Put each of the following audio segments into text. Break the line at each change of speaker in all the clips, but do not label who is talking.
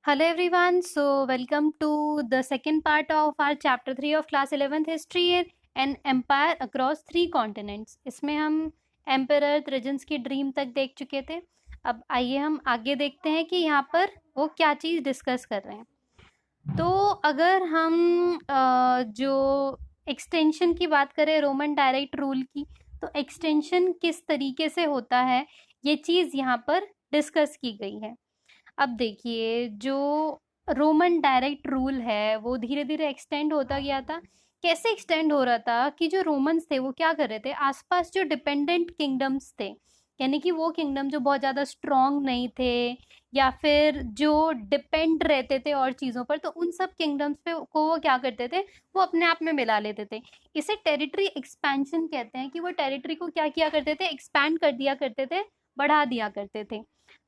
Hello everyone, so welcome to the second part of our chapter 3 of class 11th history and empire across three continents. इसमें हम emperor ट्रेजन्स की dream तक देख चुके थे. अब आइए हम आगे देखते हैं कि यहाँ पर वो क्या चीज़ डिस्कस कर रहे हैं. तो अगर हम जो एक्सटेंशन की बात करें रोमन डायरेक्ट रूल की, तो एक्सटेंशन किस तरीके से होता है ये चीज़ यहाँ पर डिस्कस की गई है. अब देखिए, जो रोमन डायरेक्ट रूल है वो धीरे धीरे एक्सटेंड होता गया था. कैसे एक्सटेंड हो रहा था कि जो रोमन्स थे वो क्या कर रहे थे, आसपास जो डिपेंडेंट किंगडम्स थे, यानी कि वो किंगडम जो बहुत ज़्यादा स्ट्रॉन्ग नहीं थे या फिर जो डिपेंड रहते थे और चीज़ों पर, तो उन सब किंगडम्स पे को वो क्या करते थे, वो अपने आप में मिला लेते थे. इसे टेरिटरी एक्सपेंशन कहते हैं कि वो टेरिटरी को क्या किया करते थे, एक्सपैंड कर दिया करते थे, बढ़ा दिया करते थे.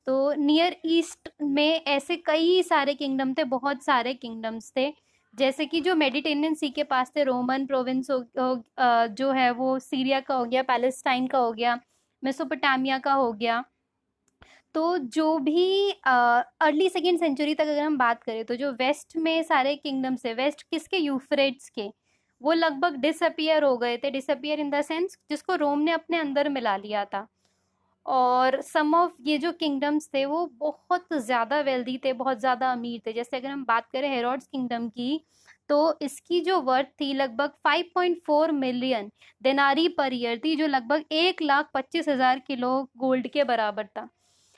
तो नियर ईस्ट में ऐसे कई सारे किंगडम थे, बहुत सारे किंगडम्स थे, जैसे कि जो मेडिटेरियन सी के पास थे, रोमन प्रोविंस जो है वो सीरिया का हो गया, पैलेस्टाइन का हो गया, मेसोपोटामिया का हो गया. तो जो भी अर्ली सेकेंड सेंचुरी तक अगर हम बात करें, तो जो वेस्ट में सारे किंगडम्स है, वेस्ट किसके, यूफ्रेट्स के, वो लगभग डिसअपियर हो गए थे. डिसअपियर इन द सेंस जिसको रोम ने अपने अंदर मिला लिया था. और सम ऑफ ये जो किंगडम्स थे वो बहुत ज़्यादा वेल्दी थे, बहुत ज़्यादा अमीर थे. जैसे अगर हम बात करें हेरोड्स किंगडम की, तो इसकी जो वर्थ थी लगभग 5.4 मिलियन देनारी पर ईयर थी, जो लगभग 1,25,000 किलो गोल्ड के बराबर था.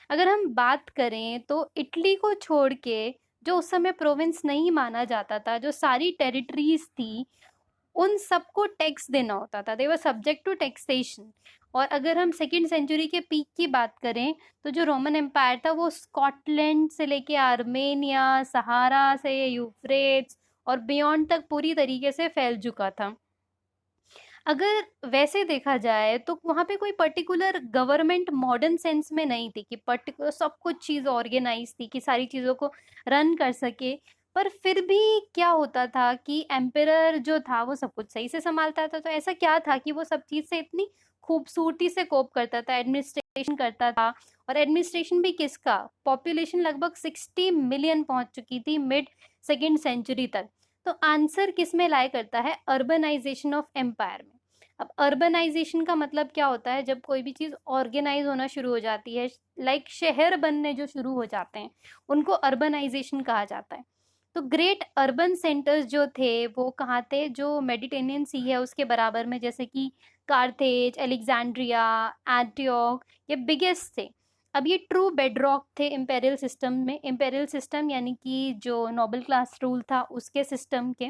अगर हम बात करें तो इटली को छोड़ के, जो उस समय प्रोविंस नहीं माना जाता था, जो सारी टेरिटरीज थी, उन सबको टैक्स देना होता था. दे वर सब्जेक्ट टू टैक्सेशन. और अगर हम सेकेंड सेंचुरी के पीक की बात करें, तो जो रोमन एम्पायर था वो स्कॉटलैंड से लेके आर्मेनिया, सहारा से यूफ्रेट्स और बियॉन्ड तक पूरी तरीके से फैल चुका था. अगर वैसे देखा जाए तो वहाँ पे कोई पर्टिकुलर गवर्नमेंट मॉडर्न सेंस में नहीं थी कि पर्टिकुलर सब कुछ चीज़ ऑर्गेनाइज थी कि सारी चीज़ों को रन कर सके. पर फिर भी क्या होता था कि एम्परर जो था वो सब कुछ सही से संभालता था. तो ऐसा क्या था कि वो सब चीज़ से इतनी खूबसूरती से कोप करता था, एडमिनिस्ट्रेशन करता था. और एडमिनिस्ट्रेशन भी किसका, पॉपुलेशन लगभग 60 मिलियन पहुंच चुकी थी मिड सेकेंड सेंचुरी तक. तो आंसर किस में लाई करता है, अर्बनाइजेशन ऑफ एम्पायर में. अब अर्बनाइजेशन का मतलब क्या होता है, जब कोई भी चीज़ ऑर्गेनाइज होना शुरू हो जाती है, लाइक शहर बनने जो शुरू हो जाते हैं, उनको अर्बनाइजेशन कहा जाता है. तो ग्रेट अर्बन सेंटर्स जो थे वो कहाँ थे, जो मेडिटेरियन सी है उसके बराबर में, जैसे कि कार्थेज, एलेक्जेंड्रिया, एंटियोक, ये बिगेस्ट थे. अब ये ट्रू बेडरॉक थे इम्पेरियल सिस्टम में. इम्पेरियल सिस्टम यानी कि जो नोबल क्लास रूल था उसके सिस्टम के.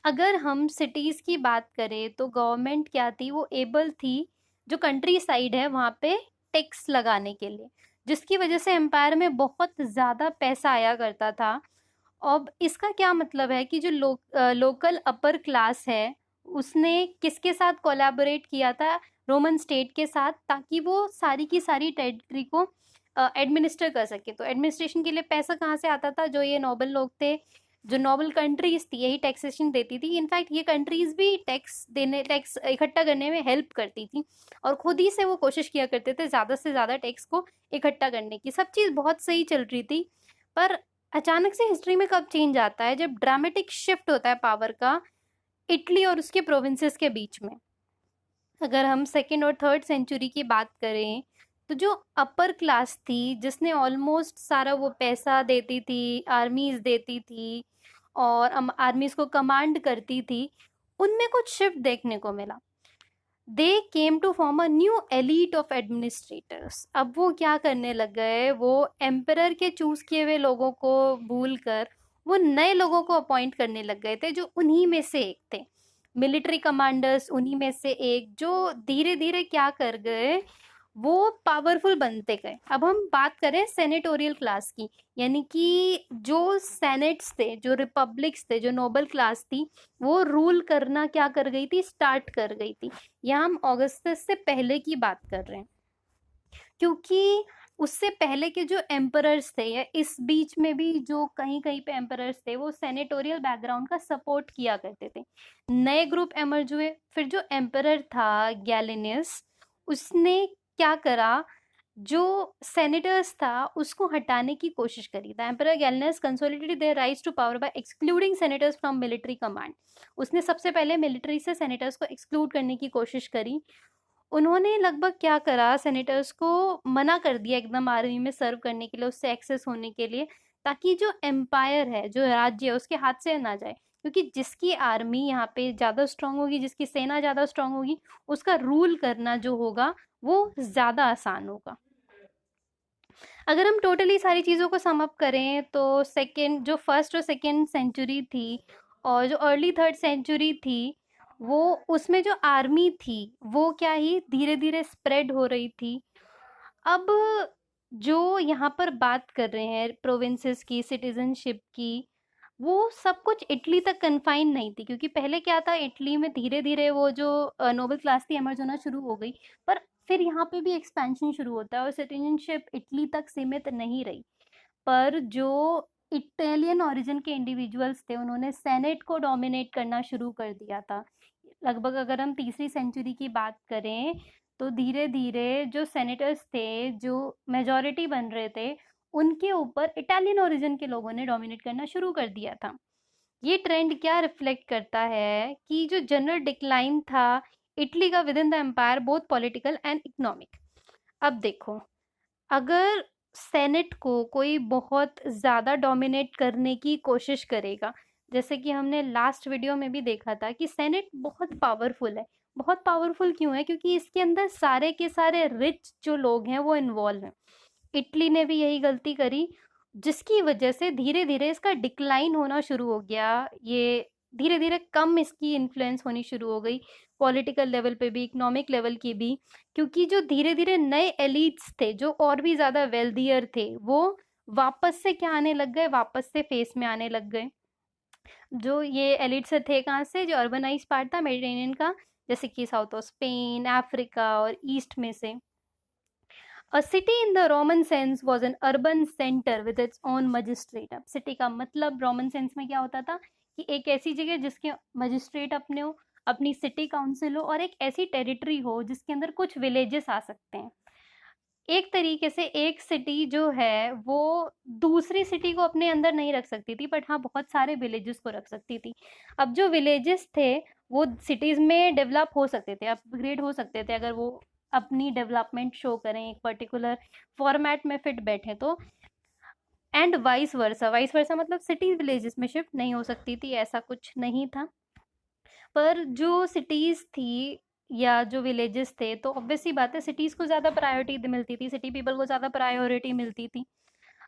अगर हम सिटीज़ की बात करें तो गवर्नमेंट क्या थी, वो एबल थी जो कंट्री साइड है वहाँ पे टैक्स लगाने के लिए, जिसकी वजह से एम्पायर में बहुत ज़्यादा पैसा आया करता था. अब इसका क्या मतलब है कि जो लोकल अपर क्लास है उसने किसके साथ कोलैबोरेट किया था, रोमन स्टेट के साथ, ताकि वो सारी की सारी टेरिटरी को एडमिनिस्टर कर सके. तो एडमिनिस्ट्रेशन के लिए पैसा कहाँ से आता था, जो ये नोबल लोग थे, जो नोबल कंट्रीज थी, यही टैक्सेशन देती थी. इनफैक्ट ये कंट्रीज भी टैक्स इकट्ठा करने में हेल्प करती थी, और खुद ही से वो कोशिश किया करते थे ज़्यादा से ज़्यादा टैक्स को इकट्ठा करने की. सब चीज़ बहुत सही चल रही थी. पर अचानक से हिस्ट्री में कब चेंज आता है, जब ड्रामेटिक शिफ्ट होता है पावर का इटली और उसके प्रोविंसेस के बीच में. अगर हम सेकेंड और थर्ड सेंचुरी की बात करें, तो जो अपर क्लास थी, जिसने ऑलमोस्ट सारा वो पैसा देती थी, आर्मीज देती थी और आर्मीज को कमांड करती थी, उनमें कुछ शिफ्ट देखने को मिला. They came to form a new elite of administrators. अब वो क्या करने लग गए, वो एम्परर के चूज किए हुए लोगों को भूल कर वो नए लोगों को अपॉइंट करने लग गए थे, जो उन्हीं में से एक थे. मिलिट्री कमांडर्स उन्हीं में से एक, जो धीरे धीरे क्या कर गए, वो पावरफुल बनते गए. अब हम बात करें सेनेटोरियल क्लास की, यानी कि जो सेनेट्स थे, जो रिपब्लिक्स थे, जो नोबल क्लास थी, वो रूल करना क्या कर गई थी, स्टार्ट कर गई थी. यहाँ हम ऑगस्टस से पहले की बात कर रहे हैं, क्योंकि उससे पहले के जो एम्परर्स थे, या इस बीच में भी जो कहीं कहीं पे एम्परर्स थे, वो सेनेटोरियल बैकग्राउंड का सपोर्ट किया करते थे. नए ग्रुप एमर्ज हुए. फिर जो एम्परर था गैलिनियस, उसने क्या करा, जो सेनेटर्स था उसको हटाने की कोशिश करी। The emperor Gallienus consolidated their rise to power by excluding senators from military command. उसने सबसे पहले मिलिट्री से सेनेटर्स को एक्सक्लूड करने की कोशिश करी। उन्होंने लगभग क्या करा, सेनेटर्स को मना कर दिया एकदम आर्मी में सर्व करने के लिए, उससे एक्सेस होने के लिए, ताकि जो एम्पायर है, जो राज्य है, उसके हाथ से ना जाए। क्योंकि जिसकी आर्मी यहाँ पे ज़्यादा स्ट्रांग होगी, जिसकी सेना ज़्यादा स्ट्रांग होगी, उसका रूल करना जो होगा वो ज़्यादा आसान होगा। अगर हम टोटली सारी चीज़ों को सम अप करें तो सेकेंड, जो फर्स्ट और सेकेंड सेंचुरी थी और जो अर्ली थर्ड सेंचुरी थी, वो उसमें जो आर्मी थी वो क्या ही धीरे धीरे स्प्रेड हो रही थी। अब जो यहाँ पर बात कर रहे हैं प्रोविंसेस की, सिटीजनशिप की, वो सब कुछ इटली तक कन्फाइन नहीं थी। क्योंकि पहले क्या था, इटली में धीरे धीरे वो जो नोबल क्लास थी एमर्ज होना शुरू हो गई, पर फिर यहाँ पे भी एक्सपेंशन शुरू होता है और सिटीजनशिप इटली तक सीमित नहीं रही। पर जो इटालियन ओरिजिन के इंडिविजुअल्स थे, उन्होंने सेनेट को डोमिनेट करना शुरू कर दिया था। लगभग अगर हम तीसरी सेंचुरी की बात करें तो धीरे धीरे जो सेनेटर्स थे, जो मेजॉरिटी बन रहे थे, उनके ऊपर इटालियन ओरिजिन के लोगों ने डोमिनेट करना शुरू कर दिया था। ये ट्रेंड क्या रिफ्लेक्ट करता है कि जो जनरल डिक्लाइन था इटली का within the empire, both political and economic. अब देखो, अगर सेनेट को कोई बहुत ज़्यादा डोमिनेट करने की कोशिश करेगा, जैसे कि हमने लास्ट वीडियो में भी देखा था कि सेनेट बहुत पावरफुल है। बहुत पावरफुल क्यों है? क्योंकि इसके अंदर सारे के सारे रिच जो लोग हैं वो इन्वॉल्व हैं। इटली ने भी यही गलती करी, जिसकी वजह से धीरे धीरे इसका डिक्लाइन होना शुरू हो गया। ये धीरे धीरे कम इसकी इन्फ्लुएंस होनी शुरू हो गई, पॉलिटिकल लेवल पे भी, इकोनॉमिक लेवल की भी। क्योंकि जो धीरे धीरे नए एलिट्स थे, जो और भी ज़्यादा वेल्दियर थे, वो वापस से क्या आने लग गए, वापस से फेस में आने लग गए। जो ये एलिट्स थे कहाँ से? जो अर्बनाइज पार्ट था मेडिटेरेनियन का, जैसे कि साउथ ऑफ स्पेन, अफ्रीका और ईस्ट में से। A city in the Roman sense was an urban center with its own magistrate। अब सिटी का मतलब रोमन सेंस में क्या होता था कि एक ऐसी जगह जिसके मजिस्ट्रेट अपने हो, अपनी सिटी काउंसिल हो, और एक ऐसी टेरिटरी हो जिसके अंदर कुछ विलेजेस आ सकते हैं। एक तरीके से एक सिटी जो है वो दूसरी सिटी को अपने अंदर नहीं रख सकती थी, बट हाँ बहुत सारे विलेजेस को रख सकती थी। अब जो विलेजेस थे वो सिटीज में डेवलप हो सकते थे, अपग्रेड हो सकते थे, अगर वो अपनी डेवलपमेंट शो करें, एक पर्टिकुलर फॉर्मेट में फिट बैठे तो। And vice versa, vice versa मतलब सिटी विलेजेस में शिफ्ट नहीं हो सकती थी, ऐसा कुछ नहीं था। पर जो सिटीज़ थी या जो विलेजेस थे, तो ऑब्वियस सी बात है सिटीज़ को ज़्यादा प्रायोरिटी मिलती थी, सिटी पीपल को ज़्यादा प्रायोरिटी मिलती थी।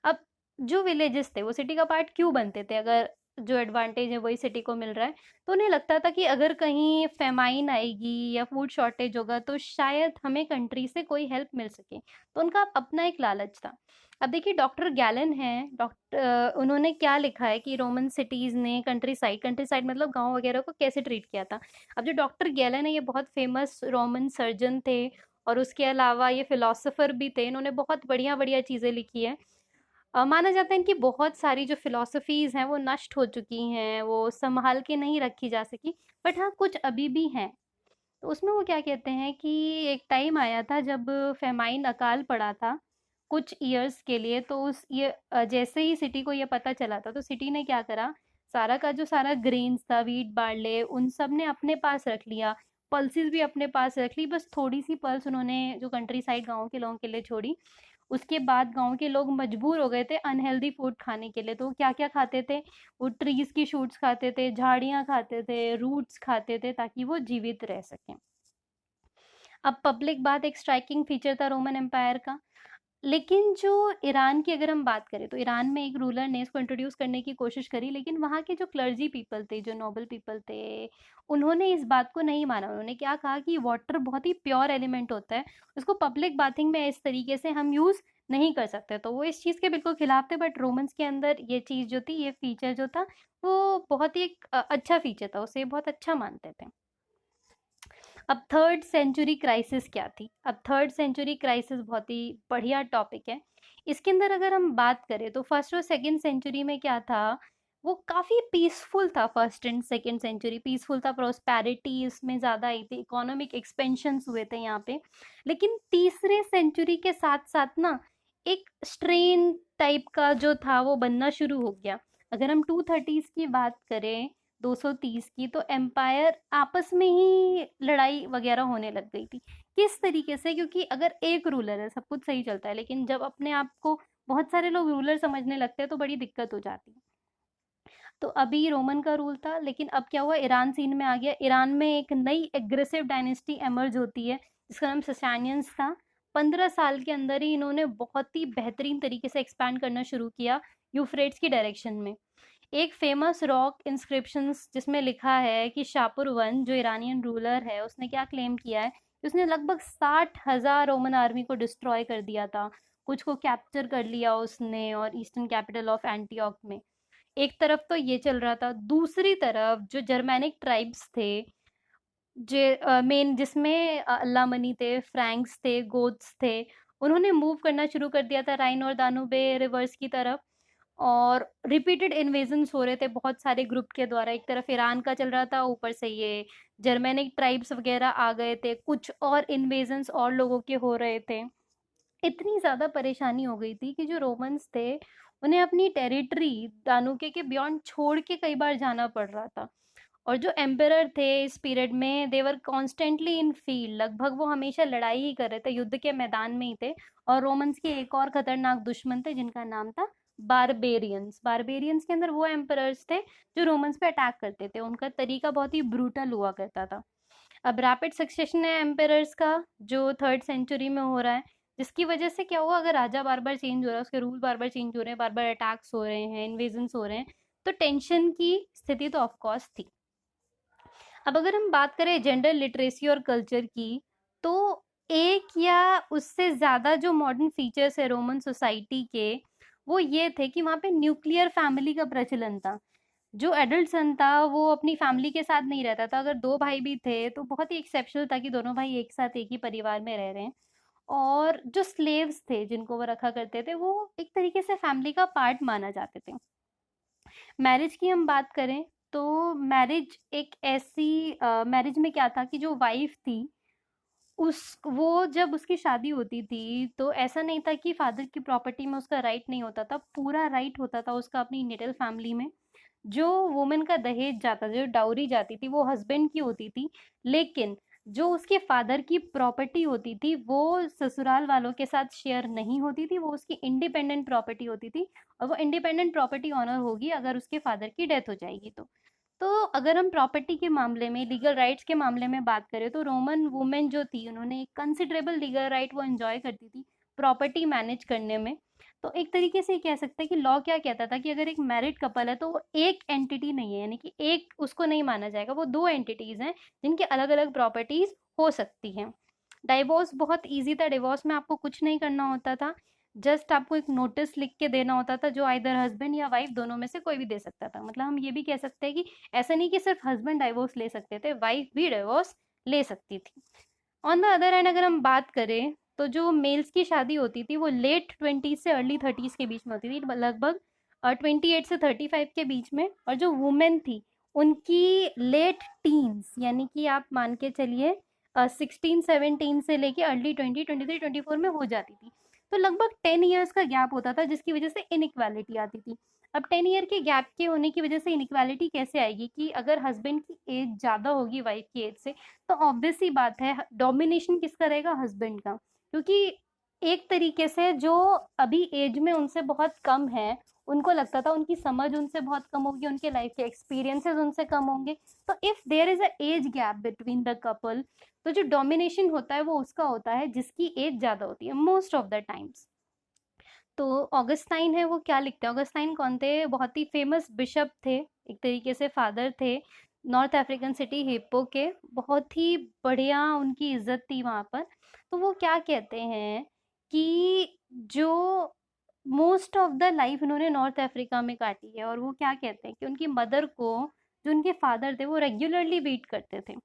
अब जो विलेजेस थे वो सिटी का पार्ट क्यों बनते थे? अगर जो एडवांटेज है वही सिटी को मिल रहा है, तो उन्हें लगता था कि अगर कहीं फेमाइन आएगी या फूड शॉर्टेज होगा तो शायद हमें कंट्री से कोई हेल्प मिल सके। तो उनका अपना एक लालच था। अब देखिए डॉक्टर गैलन हैं, उन्होंने क्या लिखा है कि रोमन सिटीज़ ने कंट्री साइड मतलब गांव वगैरह को कैसे ट्रीट किया था। अब जो डॉक्टर गैलन है ये बहुत फेमस रोमन सर्जन थे, और उसके अलावा ये फिलोसोफर भी थे। इन्होंने बहुत बढ़िया बढ़िया चीज़ें लिखी है। माना जाता है इनकी बहुत सारी जो फिलॉसफीज़ हैं वो नष्ट हो चुकी हैं, वो संभाल के नहीं रखी जा सकी, बट हाँ कुछ अभी भी हैं। तो उसमें वो क्या कहते हैं कि एक टाइम आया था जब फेमाइन, अकाल पड़ा था कुछ ईयर्स के लिए। तो उस ये जैसे ही सिटी को ये पता चला था, तो सिटी ने क्या करा, सारा का जो सारा ग्रेन्स था, वीट बार्ले, उन सब ने अपने पास रख लिया, पल्सेस भी अपने पास रख ली। बस थोड़ी सी पल्स उन्होंने जो कंट्री साइड गाँव के लोगों के लिए छोड़ी। उसके बाद गाँव के लोग मजबूर हो गए थे अनहेल्दी फूड खाने के लिए। तो क्या क्या खाते थे? वो ट्रीज की शूट्स खाते थे, झाड़ियाँ खाते थे, रूट्स खाते थे, ताकि वो जीवित रह सकें। अब पब्लिक बात एक स्ट्राइकिंग फीचर था रोमन एम्पायर का। लेकिन जो ईरान की अगर हम बात करें, तो ईरान में एक रूलर ने इसको इंट्रोड्यूस करने की कोशिश करी, लेकिन वहाँ के जो क्लर्जी पीपल थे, जो नोबल पीपल थे, उन्होंने इस बात को नहीं माना। उन्होंने क्या कहा कि वाटर बहुत ही प्योर एलिमेंट होता है, उसको पब्लिक बाथिंग में इस तरीके से हम यूज़ नहीं कर सकते। तो वो इस चीज़ के बिल्कुल खिलाफ थे। बट रोमन्स के अंदर ये चीज़ जो थी, ये फीचर जो था, वो बहुत ही एक अच्छा फीचर था, उसे बहुत अच्छा मानते थे। अब थर्ड सेंचुरी क्राइसिस क्या थी? अब थर्ड सेंचुरी क्राइसिस बहुत ही बढ़िया टॉपिक है। इसके अंदर अगर हम बात करें तो फर्स्ट और सेकंड सेंचुरी में क्या था, वो काफ़ी पीसफुल था। First and second century peaceful था, प्रोस्पैरिटी इसमें ज़्यादा आई थी, इकोनॉमिक एक्सपेंशंस हुए थे यहाँ पे। लेकिन तीसरे सेंचुरी के साथ साथ ना एक स्ट्रेन टाइप का जो था वो बनना शुरू हो गया। अगर हम 230s की बात करें, 230 की, तो एम्पायर आपस में ही लड़ाई वगैरह होने लग गई थी। किस तरीके से? क्योंकि अगर एक रूलर है सब कुछ सही चलता है, लेकिन जब अपने आप को बहुत सारे लोग रूलर समझने लगते हैं तो बड़ी दिक्कत हो जाती है। तो अभी रोमन का रूल था, लेकिन अब क्या हुआ, ईरान सीन में आ गया। ईरान में एक नई एग्रेसिव डायनेस्टी एमर्ज होती है जिसका नाम ससानियंस था। 15 साल के अंदर ही इन्होंने बहुत ही बेहतरीन तरीके से एक्सपैंड करना शुरू किया यूफ्रेट्स की डायरेक्शन में। एक फेमस रॉक इंस्क्रिप्शंस जिसमें लिखा है कि शापुर वन जो ईरानियन रूलर है उसने क्या क्लेम किया है कि उसने लगभग 60,000 रोमन आर्मी को डिस्ट्रॉय कर दिया था, कुछ को कैप्चर कर लिया उसने, और ईस्टर्न कैपिटल ऑफ एंटियोक में। एक तरफ तो ये चल रहा था, दूसरी तरफ जो जर्मैनिक ट्राइब्स थे, जो मेन जिसमें अल्लामनी थे, फ्रैंक्स थे, गोथ्स थे, उन्होंने मूव करना शुरू कर दिया था राइन और दानुबे रिवर्स की तरफ। और रिपीटेड इन्वेजन्स हो रहे थे बहुत सारे ग्रुप के द्वारा। एक तरफ ईरान का चल रहा था, ऊपर से ये जर्मैनिक ट्राइब्स वगैरह आ गए थे, कुछ और इन्वेजन्स और लोगों के हो रहे थे। इतनी ज़्यादा परेशानी हो गई थी कि जो रोमन्स थे उन्हें अपनी टेरिटरी दानुके के बियॉन्ड छोड़ के कई बार जाना पड़ रहा था। और जो एम्परर थे इस पीरियड में, देवर कॉन्स्टेंटली इन फील्ड, लगभग वो हमेशा लड़ाई ही कर रहे थे, युद्ध के मैदान में ही थे। और रोमन्स के एक और खतरनाक दुश्मन थे जिनका नाम था बारबेरियंस। बारबेरियंस के अंदर वो एम्परर्स थे जो रोमन्स पे अटैक करते थे, उनका तरीका बहुत ही ब्रूटल हुआ करता था। अब रैपिड सक्सेशन है एम्परर्स का जो थर्ड सेंचुरी में हो रहा है, जिसकी वजह से क्या हुआ, अगर राजा बार बार चेंज हो रहा है, उसके रूल बार बार चेंज हो रहे हैं, बार बार अटैक्स हो रहे हैं, इन्वेजन्स हो रहे हैं, तो टेंशन की स्थिति तो ऑफकोर्स थी। अब अगर हम बात करें जेंडर लिटरेसी और कल्चर की, तो एक या उससे ज़्यादा जो मॉडर्न फीचर्स है रोमन सोसाइटी के, वो ये थे कि वहाँ पे न्यूक्लियर फैमिली का प्रचलन था। जो एडल्ट सन था वो अपनी फैमिली के साथ नहीं रहता था, अगर दो भाई भी थे तो बहुत ही एक्सेप्शनल था कि दोनों भाई एक साथ एक ही परिवार में रह रहे हैं। और जो स्लेव्स थे जिनको वो रखा करते थे वो एक तरीके से फैमिली का पार्ट माना जाते थे। मैरिज की हम बात करें तो मैरिज एक ऐसी मैरिज में क्या था कि जो वाइफ थी उस वो जब उसकी शादी होती थी तो ऐसा नहीं था कि फादर की प्रॉपर्टी में उसका राइट नहीं होता था, पूरा राइट होता था उसका अपनी नेटल फैमिली में। जो वुमेन का दहेज जाता, जो डाउरी जाती थी, वो हस्बैंड की होती थी। लेकिन जो उसके फादर की प्रॉपर्टी होती थी वो ससुराल वालों के साथ शेयर नहीं होती थी, वो उसकी इंडिपेंडेंट प्रॉपर्टी होती थी। और वो इंडिपेंडेंट प्रॉपर्टी ऑनर होगी अगर उसके फादर की डेथ हो जाएगी तो अगर हम प्रॉपर्टी के मामले में, लीगल राइट्स के मामले में बात करें तो रोमन वुमेन जो थी उन्होंने एक कंसिडरेबल लीगल राइट वो एंजॉय करती थी प्रॉपर्टी मैनेज करने में। तो एक तरीके से कह सकते हैं कि लॉ क्या कहता था कि अगर एक मैरिड कपल है तो वो एक एंटिटी नहीं है, यानी कि एक उसको नहीं माना जाएगा, वो दो एंटिटीज हैं जिनकी अलग अलग प्रॉपर्टीज हो सकती हैं। डाइवोर्स बहुत इजी था, डिवोर्स में आपको कुछ नहीं करना होता था, जस्ट आपको एक नोटिस लिख के देना होता था जो आइदर हस्बैंड या वाइफ दोनों में से कोई भी दे सकता था। मतलब हम ये भी कह सकते हैं कि ऐसा नहीं कि सिर्फ हस्बैंड डाइवोर्स ले सकते थे, वाइफ भी डिवोर्स ले सकती थी। ऑन द अदर हैंड अगर हम बात करें तो जो मेल्स की शादी होती थी वो लेट 20 से अर्ली 30s के बीच में होती थी, लगभग 28 से 35 के बीच में। और जो वुमेन थी उनकी लेट टीन्स, यानी कि आप मान के चलिए 16 17 से लेके अर्ली 20 23 24 में हो जाती थी। तो लगभग 10 ईयर्स का गैप होता था जिसकी वजह से इनइक्वालिटी आती थी। अब 10 ईयर के गैप के होने की वजह से इनइक्वालिटी कैसे आएगी कि अगर हस्बैंड की एज ज़्यादा होगी वाइफ की एज से, तो ऑब्वियस सी बात है डोमिनेशन किसका रहेगा, हस्बैंड का। क्योंकि एक तरीके से जो अभी एज में उनसे बहुत कम है, उनको लगता था उनकी समझ उनसे बहुत कम होगी, उनके लाइफ के एक्सपीरियंसेस उनसे कम होंगे। तो if there is a age gap between the couple, तो जो डोमिनेशन होता है वो उसका होता है जिसकी एज ज़्यादा होती है मोस्ट ऑफ द टाइम्स। तो ऑगस्टाइन है वो क्या लिखते हैं, ऑगस्टाइन कौन थे, बहुत ही फेमस बिशप थे, एक तरीके से फादर थे नॉर्थ अफ्रीकन सिटी हिप्पो के, बहुत ही बढ़िया उनकी इज्जत थी वहाँ पर। तो वो क्या कहते हैं कि जो मोस्ट ऑफ द लाइफ उन्होंने नॉर्थ अफ्रीका में काटी है, और वो क्या कहते हैं कि उनकी मदर को जो उनके फादर थे वो रेगुलरली बीट करते थे,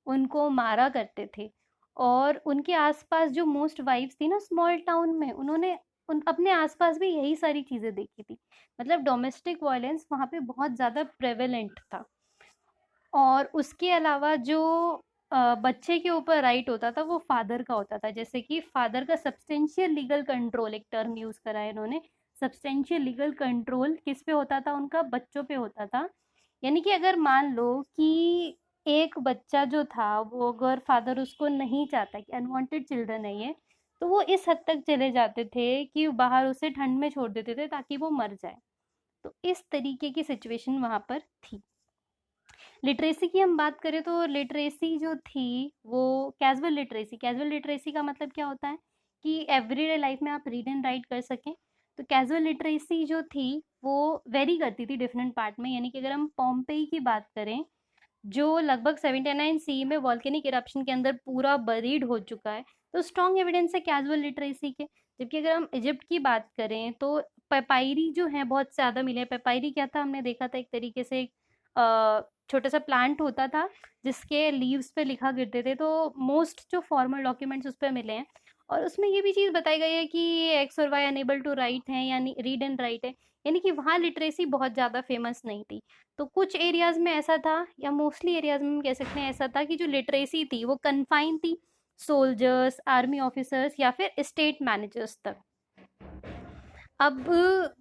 उनको मारा करते थे। और उनके आसपास जो मोस्ट वाइफ्स थी ना स्मॉल टाउन में, उन्होंने उन अपने आसपास भी यही सारी चीज़ें देखी थी। मतलब डोमेस्टिक वायलेंस वहाँ पे बहुत ज़्यादा प्रेवेलेंट था। और उसके अलावा जो बच्चे के ऊपर राइट होता था वो फादर का होता था। जैसे कि फादर का सब्सटेंशियल लीगल कंट्रोल, एक टर्म यूज करा है इन्होंने। सब्सटेंशियल लीगल कंट्रोल किस पे होता था? उनका बच्चों पे होता था। यानी कि अगर मान लो कि एक बच्चा जो था वो अगर फादर उसको नहीं चाहता, कि अनवांटेड चिल्ड्रन है ये, तो वो इस हद तक चले जाते थे कि बाहर उसे ठंड में छोड़ देते थे ताकि वो मर जाए। तो इस तरीके की सिचुएशन वहां पर थी। लिटरेसी की हम बात करें तो लिटरेसी जो थी वो कैजुअल लिटरेसी का मतलब क्या होता है कि एवरीडे लाइफ में आप रीड एंड राइट कर सकें। तो कैजुअल लिटरेसी जो थी वो वेरी करती थी डिफरेंट पार्ट में। यानी कि अगर हम पोम्पेई की बात करें जो लगभग 79 सी में वॉल्केनिक इरप्शन के अंदर पूरा बरीड हो चुका है, तो स्ट्रॉन्ग एविडेंस है कैजुअल लिटरेसी के। जबकि अगर हम इजिप्ट की बात करें तो पेपायरी जो है बहुत ज़्यादा मिले। पेपायरी क्या था? हमने देखा था एक तरीके से एक छोटा सा प्लांट होता था जिसके लीव्स पे लिखा गिरते थे। तो मोस्ट जो फॉर्मल डॉक्यूमेंट्स उस पर मिले हैं, और उसमें ये भी चीज़ बताई गई है कि एक्स और वाई अनेबल टू राइट हैं, यानी रीड एंड राइट है। यानी कि वहाँ लिटरेसी बहुत ज़्यादा फेमस नहीं थी। तो कुछ एरियाज में ऐसा था, या मोस्टली एरियाज में हम कह सकते हैं ऐसा था, कि जो लिटरेसी थी वो कन्फाइन थी सोल्जर्स, आर्मी ऑफिसर्स या फिर स्टेट मैनेजर्स तक। अब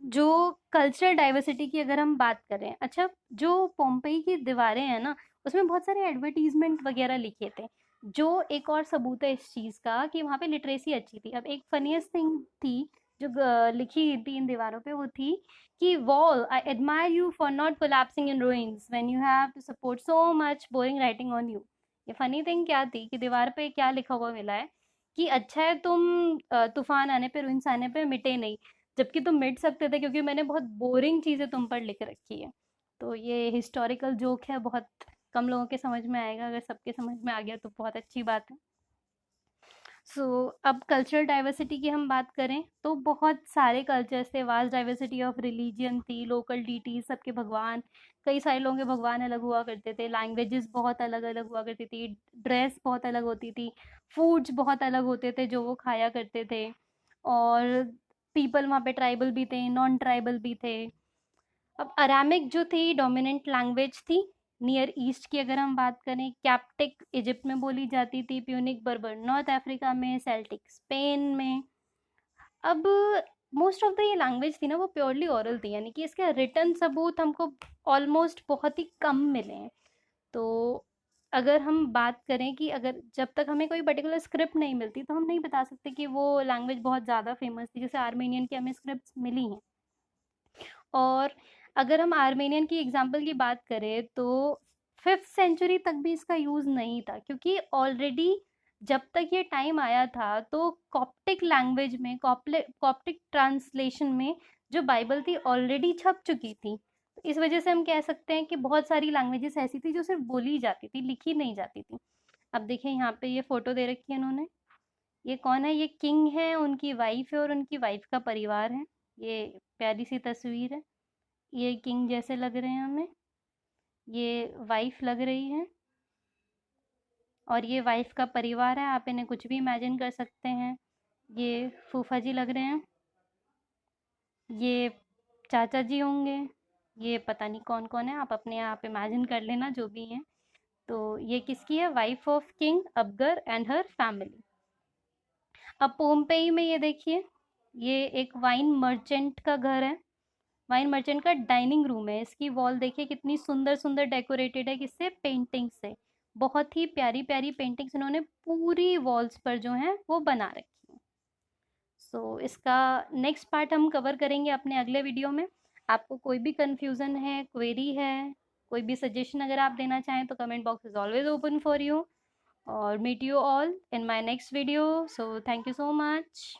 जो कल्चरल डाइवर्सिटी की अगर हम बात करें, अच्छा, जो पोम्पई की दीवारें हैं ना, उसमें बहुत सारे एडवर्टीजमेंट वगैरह लिखे थे, जो एक और सबूत है इस चीज़ का कि वहाँ पे लिटरेसी अच्छी थी। अब एक फनीस्ट थिंग थी जो लिखी थी इन दीवारों पे, वो थी कि wall, I admire you for not collapsing in ruins when you have to support so much boring writing on you. ये फनी थिंग क्या थी कि दीवार पे क्या लिखा हुआ मिला है कि अच्छा है तुम तूफान आने पे, रुइंस आने पे मिटे नहीं, जबकि तुम मिट सकते थे क्योंकि मैंने बहुत बोरिंग चीज़ें तुम पर लिख रखी है। तो ये हिस्टोरिकल जोक है, बहुत कम लोगों के समझ में आएगा। अगर सबके समझ में आ गया तो बहुत अच्छी बात है। सो अब कल्चरल डाइवर्सिटी की हम बात करें तो बहुत सारे कल्चर्स थे, वास्ट डाइवर्सिटी ऑफ रिलीजियन थी, लोकल डीटीज, सबके भगवान, कई सारे लोगों के भगवान अलग हुआ करते थे, लैंग्वेजेस बहुत अलग अलग हुआ करती थी, ड्रेस बहुत अलग होती थी, फूड्स बहुत अलग होते थे जो वो खाया करते थे, और पीपल वहाँ पे ट्राइबल भी थे, नॉन ट्राइबल भी थे। अब अरामिक जो थी डोमिनेंट लैंग्वेज थी नियर ईस्ट की। अगर हम बात करें, कैप्टिक इजिप्ट में बोली जाती थी, प्यूनिक बर्बर नॉर्थ अफ्रीका में, सेल्टिक स्पेन में। अब मोस्ट ऑफ द ये लैंग्वेज थी ना वो प्योरली ओरल थी, यानी कि इसके रिटर्न सबूत हमको ऑलमोस्ट बहुत ही कम मिले हैं। तो अगर हम बात करें कि अगर जब तक हमें कोई पर्टिकुलर स्क्रिप्ट नहीं मिलती तो हम नहीं बता सकते कि वो लैंग्वेज बहुत ज़्यादा फेमस थी। जैसे आर्मेनियन की हमें स्क्रिप्ट मिली हैं, और अगर हम आर्मेनियन की एग्जाम्पल की बात करें तो 5th सेंचुरी तक भी इसका यूज़ नहीं था, क्योंकि ऑलरेडी जब तक ये टाइम आया था तो कॉप्टिक लैंग्वेज में, कॉप्टिक ट्रांसलेशन में जो बाइबल थी ऑलरेडी छप चुकी थी। तो इस वजह से हम कह सकते हैं कि बहुत सारी लैंग्वेजेस ऐसी थी जो सिर्फ बोली जाती थी, लिखी नहीं जाती थी। अब देखिए यहाँ पे ये फोटो दे रखी है इन्होंने, ये कौन है? ये किंग है, उनकी वाइफ है और उनकी वाइफ का परिवार है। ये प्यारी सी तस्वीर है, ये किंग जैसे लग रहे हैं हमें, ये वाइफ लग रही है, और ये वाइफ का परिवार है। आप इन्हें कुछ भी इमेजिन कर सकते हैं। ये फूफा जी लग रहे हैं, ये चाचा जी होंगे, ये पता नहीं कौन कौन है, आप अपने आप इमेजिन कर लेना जो भी हैं। तो ये किसकी है? Wife of king Abgar and her family. अब पोम्पेई में ये देखिए, ये एक वाइन मर्चेंट का घर है, वाइन मर्चेंट का डाइनिंग रूम है। इसकी वॉल देखिए कितनी सुंदर सुंदर डेकोरेटेड है, किससे? पेंटिंग से। बहुत ही प्यारी प्यारी पेंटिंग्स इन्होंने पूरी वॉल्स पर जो है वो बना रखी है। सो इसका नेक्स्ट पार्ट हम कवर करेंगे अपने अगले वीडियो में। आपको कोई भी कंफ्यूजन है, क्वेरी है, कोई भी सजेशन अगर आप देना चाहें तो comment box is always open for you. और meet you all in my next video. So thank you so much.